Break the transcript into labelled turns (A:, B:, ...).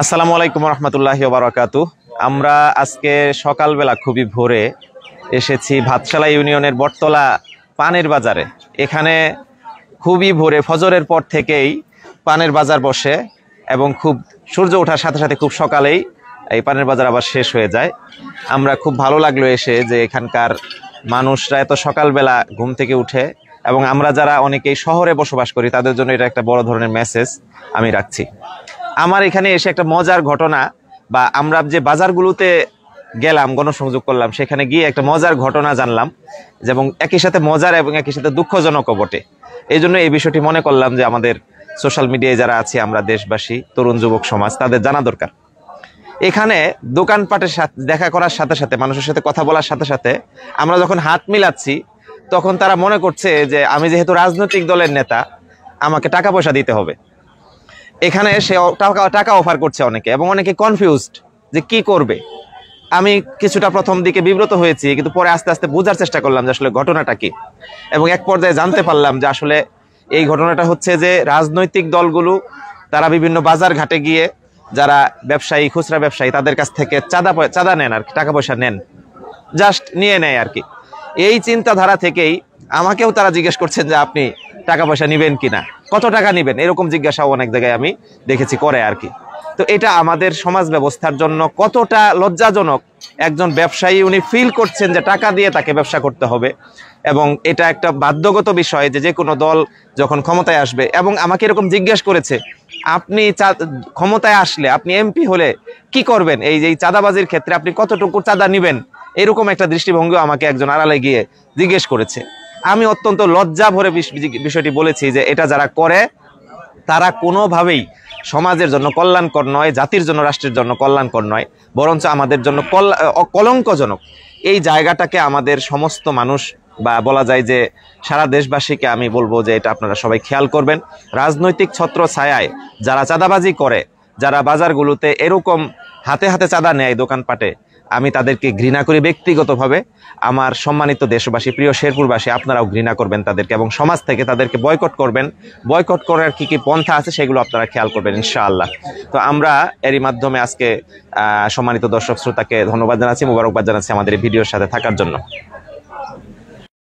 A: আসসালামু আলাইকুম রহমতুল্লাহি ওয়া বারাকাতুহু। আমরা আজকে সকালবেলা খুবই ভোরে এসেছি ভাতশালা ইউনিয়নের বটতলা পানের বাজারে। এখানে খুবই ভোরে ফজরের পর থেকেই পানের বাজার বসে এবং খুব সূর্য ওঠার সাথে সাথে খুব সকালেই এই পানের বাজার আবার শেষ হয়ে যায়। আমরা খুব ভালো লাগলো এসে যে এখানকার মানুষরা এত সকালবেলা ঘুম থেকে উঠে, এবং আমরা যারা অনেকেই শহরে বসবাস করি তাদের জন্য এটা একটা বড় ধরনের মেসেজ আমি রাখছি। আমার এখানে এসে একটা মজার ঘটনা, বা আমরা যে বাজারগুলোতে গেলাম গণসংযোগ করলাম, সেখানে গিয়ে একটা মজার ঘটনা জানলাম, এবং একই সাথে মজার এবং একই সাথে দুঃখজনকও বটে। এই জন্য এই বিষয়টি মনে করলাম যে আমাদের সোশ্যাল মিডিয়ায় যারা আছি আমরা দেশবাসী, তরুণ যুবক সমাজ, তাদের জানা দরকার। এখানে দোকানপাটের সাথে দেখা করার সাথে সাথে, মানুষের সাথে কথা বলার সাথে সাথে আমরা যখন হাত মিলাচ্ছি তখন তারা মনে করছে যে আমি যেহেতু রাজনৈতিক দলের নেতা, আমাকে টাকা পয়সা দিতে হবে। এখানে সে টাকা অফার করছে অনেকে, এবং অনেকে কনফিউজড যে কি করবে। আমি কিছুটা প্রথম দিকে বিব্রত হয়েছি, কিন্তু পরে আস্তে আস্তে বোঝার চেষ্টা করলাম যে আসলে ঘটনাটা কি, এবং এক পর্যায়ে জানতে পারলাম যে আসলে এই ঘটনাটা হচ্ছে যে রাজনৈতিক দলগুলো তারা বিভিন্ন বাজার ঘাটে গিয়ে যারা ব্যবসায়ী, খুচরা ব্যবসায়ী, তাদের কাছ থেকে চাঁদা নেন আর টাকা পয়সা নেন, জাস্ট নিয়ে নেয় আর কি। এই চিন্তাধারা থেকেই আমাকেও তারা জিজ্ঞেস করছেন যে আপনি টাকা পয়সা নিবেন কিনা, কত টাকা নিবেন, এরকম জিজ্ঞাসাও অনেক জায়গায় আমি দেখেছি করে আর কি। তো এটা আমাদের সমাজ ব্যবস্থার জন্য কতটা লজ্জাজনক। একজন ব্যবসায়ী উনি ফিল করছেন যে টাকা দিয়ে তাকে ব্যবসা করতে হবে, এবং এটা একটা বাধ্যগত বিষয় যে কোনো দল যখন ক্ষমতায় আসবে। এবং আমাকে এরকম জিজ্ঞেস করেছে, আপনি ক্ষমতায় আসলে, আপনি এমপি হলে কি করবেন, এই যে চাঁদাবাজির ক্ষেত্রে আপনি কতটুকু চাঁদা নিবেন, এরকম একটা দৃষ্টিভঙ্গি আমাকে একজন আড়ালে গিয়ে জিজ্ঞেস করেছে। আমি অত্যন্ত লজ্জা ভরে বিষয়টি বলেছি যে এটা যারা করে তারা কোনোভাবেই সমাজের জন্য কল্যাণকর নয়, জাতির জন্য, রাষ্ট্রের জন্য কল্যাণকর নয়, বরঞ্চ আমাদের জন্য কলঙ্কজনক। এই জায়গাটাকে আমাদের সমস্ত মানুষ, বা বলা যায় যে সারা দেশবাসীকে আমি বলবো যে এটা আপনারা সবাই খেয়াল করবেন। রাজনৈতিক ছত্র ছায়ায় যারা চাঁদাবাজি করে, যারা বাজারগুলোতে এরকম হাতে হাতে চাঁদা নেয় দোকানপাটে, আমি তাদেরকে ঘৃণা করি ব্যক্তিগতভাবে। আমার সম্মানিত দেশবাসী, প্রিয় শেরপুরবাসী, আপনারাও ঘৃণা করবেন তাদেরকে, এবং সমাজ থেকে তাদেরকে বয়কট করবেন। বয়কট করার কি কি পন্থা আছে সেগুলো আপনারা খেয়াল করবেন ইনশাআল্লাহ। তো আমরা এরই মাধ্যমে আজকে সম্মানিত দর্শক শ্রোতাকে ধন্যবাদ জানাচ্ছি, মোবারকবাদ জানাচ্ছি আমাদের এই ভিডিওর সাথে থাকার জন্য।